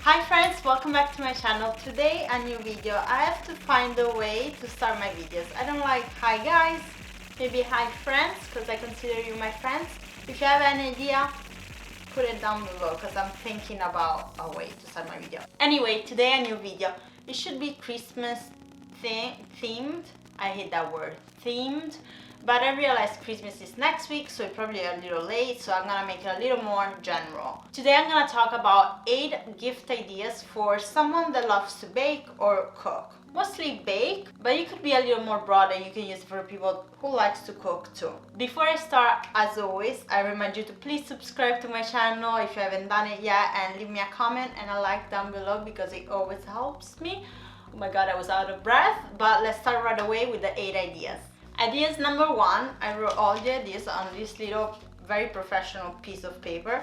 Hi friends, welcome back to my channel. Today a new video. I have to find a way to start my videos. I don't like hi guys, maybe hi friends, because I consider you my friends. If you have any idea, put it down below because I'm thinking about a way to start my video. Anyway, today a new video. It should be Christmas themed. I hate that word, themed. But I realized Christmas is next week, so it's probably a little late, so I'm gonna make it a little more general. Today I'm gonna talk about 8 gift ideas for someone that loves to bake or cook. Mostly bake, but you could be a little more broad and you can use it for people who likes to cook too. Before I start, as always, I remind you to please subscribe to my channel if you haven't done it yet, and leave me a comment and a like down below because it always helps me. Oh my god, I was out of breath, but let's start right away with the 8 ideas. Ideas number 1, I wrote all the ideas on this little very professional piece of paper.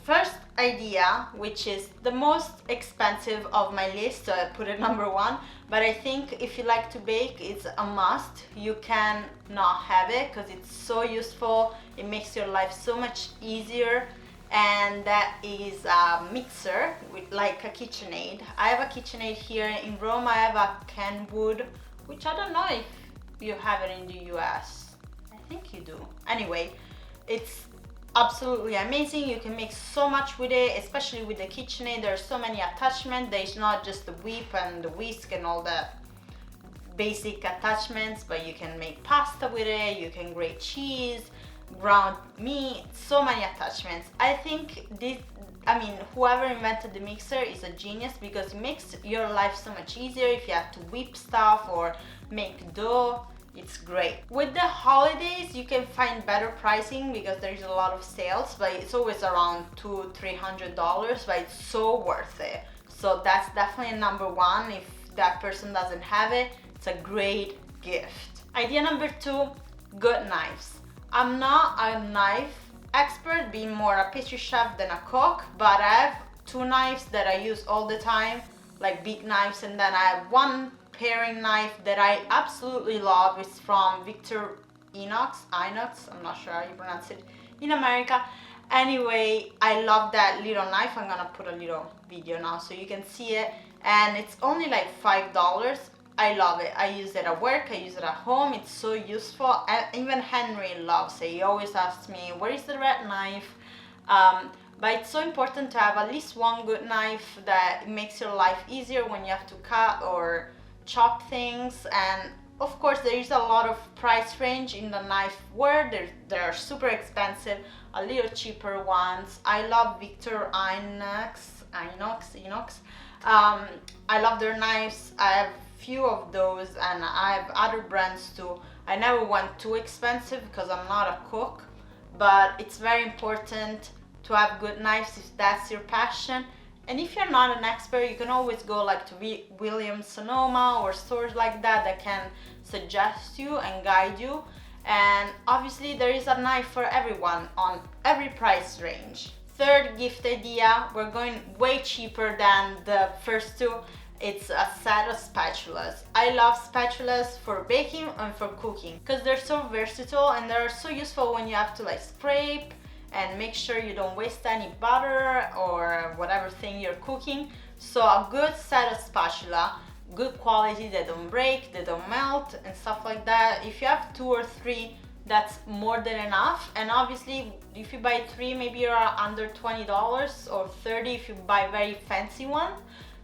First idea, which is the most expensive of my list, so I put it number 1, but I think if you like to bake, it's a must. You can not have it because it's so useful, it makes your life so much easier, and that is a mixer with like a KitchenAid. I have a KitchenAid here in Rome. I have a Kenwood, which I don't know if you have it in the US. I think you do. Anyway, it's absolutely amazing. You can make so much with it, especially with the KitchenAid. There are so many attachments. There's not just the whip and the whisk and all the basic attachments, but you can make pasta with it, you can grate cheese, ground meat, so many attachments. I think whoever invented the mixer is a genius because it makes your life so much easier. If you have to whip stuff or make dough, it's great. With the holidays, you can find better pricing because there's a lot of sales, but it's always around $200-300, but it's so worth it. So that's definitely number 1. If that person doesn't have it, it's a great gift. Idea number 2, good knives. I'm not a knife expert, being more a pastry chef than a cook, but I have 2 knives that I use all the time, like big knives, and then I have one paring knife that I absolutely love. It's from Inox, I'm not sure how you pronounce it in America. Anyway, I love that little knife. I'm gonna put a little video now so you can see it, and it's only like $5. I love it. I use it at work, I use it at home. It's so useful. And even Henry loves it. He always asks me, where is the red knife? But it's so important to have at least one good knife that makes your life easier when you have to cut or chop things. And of course there is a lot of price range in the knife world. There are super expensive, a little cheaper ones. I love Inox. I love their knives. I have few of those and I have other brands too. I never went too expensive because I'm not a cook, but it's very important to have good knives if that's your passion. And if you're not an expert, you can always go like to Williams Sonoma or stores like that can suggest you and guide you. And obviously there is a knife for everyone on every price range. Third gift idea, we're going way cheaper than the first 2. It's a set of spatulas. I love spatulas for baking and for cooking because they're so versatile and they're so useful when you have to like scrape and make sure you don't waste any butter or whatever thing you're cooking. So a good set of spatula, good quality, they don't break, they don't melt and stuff like that. If you have 2 or 3, that's more than enough. And obviously if you buy 3, maybe you're under $20 or $30 if you buy very fancy one.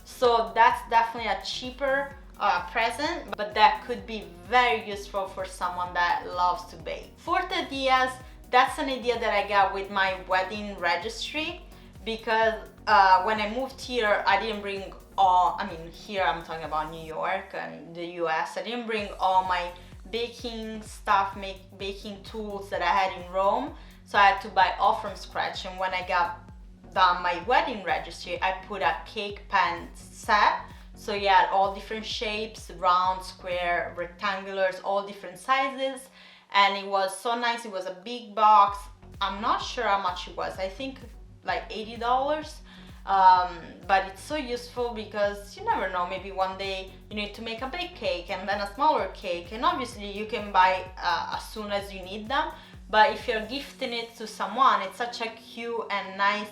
So that's definitely a cheaper present, but that could be very useful for someone that loves to bake. Fourth ideas, that's an idea that I got with my wedding registry because when I moved here, I didn't bring here I'm talking about New York and the US, I didn't bring all my baking stuff, baking tools that I had in Rome, so I had to buy all from scratch. And when I got done my wedding registry, I put a cake pan set, so you had all different shapes, round, square, rectangulars, all different sizes, and it was so nice. It was a big box. I'm not sure how much it was, I think like $80, but it's so useful because you never know, maybe one day you need to make a big cake and then a smaller cake, and obviously you can buy as soon as you need them. But if you're gifting it to someone, it's such a cute and nice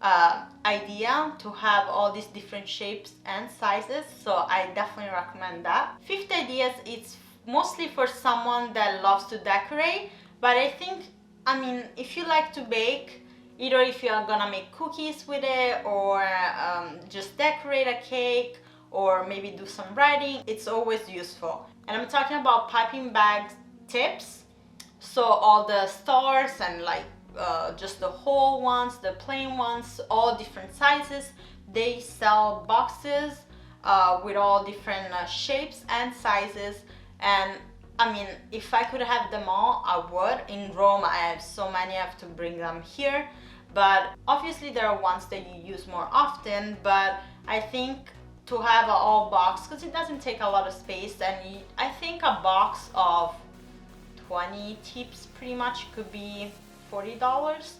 idea to have all these different shapes and sizes, so I definitely recommend that. Fifth idea, it's mostly for someone that loves to decorate, but I think, I mean, if you like to bake, either if you are gonna make cookies with it or just decorate a cake or maybe do some writing, it's always useful. And I'm talking about piping bag tips, so all the stars and like just the whole ones, the plain ones, all different sizes. They sell boxes with all different shapes and sizes, and I mean, if I could have them all, I would. In Rome, I have so many, I have to bring them here. But obviously there are ones that you use more often, but I think to have an all box, because it doesn't take a lot of space, and I think a box of 20 tips pretty much could be $40.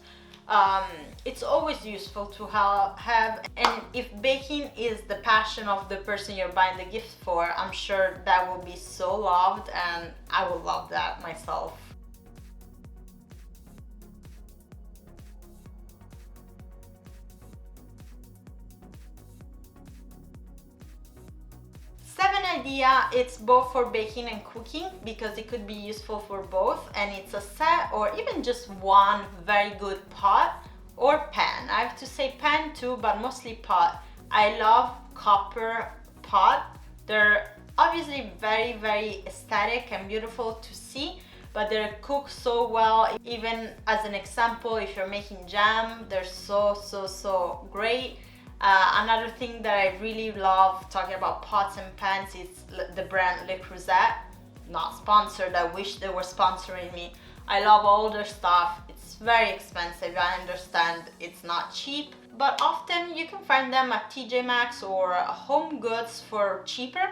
It's always useful to have, and if baking is the passion of the person you're buying the gift for, I'm sure that will be so loved, and I will love that myself. Seven idea, it's both for baking and cooking because it could be useful for both, and it's a set or even just one very good pot or pan. I have to say pan too, but mostly pot. I love copper pot. They're obviously very, very aesthetic and beautiful to see, but they're cooked so well. Even as an example, if you're making jam, they're so great. Another thing that I really love talking about pots and pans is the brand Le Creuset. Not sponsored, I wish they were sponsoring me. I love all their stuff. It's very expensive, I understand it's not cheap, but often you can find them at TJ Maxx or Home Goods for cheaper.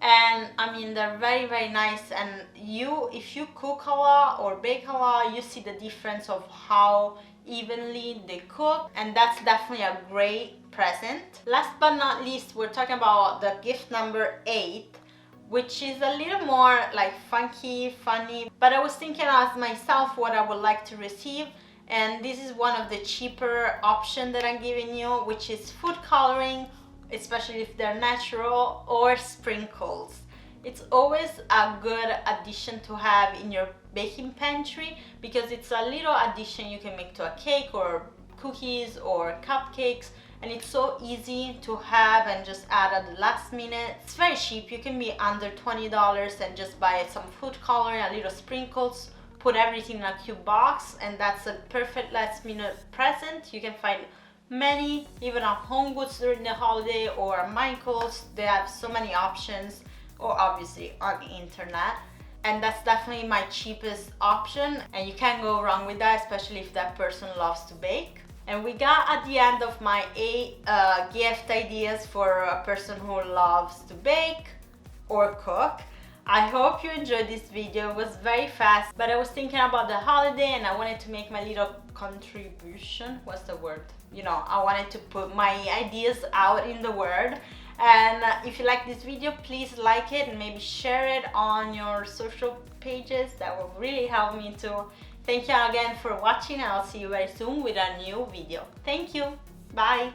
And I mean, they're very, very nice, and if you cook a lot or bake a lot, you see the difference of how evenly they cook, and that's definitely a great present. Last but not least, we're talking about the gift number 8, which is a little more like funky, funny, but I was thinking as myself what I would like to receive, and this is one of the cheaper options that I'm giving you, which is food coloring, especially if they're natural, or sprinkles. It's always a good addition to have in your baking pantry because it's a little addition you can make to a cake or cookies or cupcakes, and it's so easy to have and just add at the last minute. It's very cheap, you can be under $20 and just buy some food coloring, a little sprinkles, put everything in a cute box, and that's a perfect last minute present. You can find many, even at Home Goods during the holiday or Michael's. They have so many options, or obviously on the internet, and that's definitely my cheapest option, and you can't go wrong with that, especially if that person loves to bake. And we got at the end of my 8 gift ideas for a person who loves to bake or cook. I hope you enjoyed this video. It was very fast, but I was thinking about the holiday and I wanted to make my little contribution. What's the word? You know, I wanted to put my ideas out in the world. And if you like this video, please like it and maybe share it on your social pages. That will really help me too. Thank you again for watching, and I'll see you very soon with a new video. Thank you. Bye.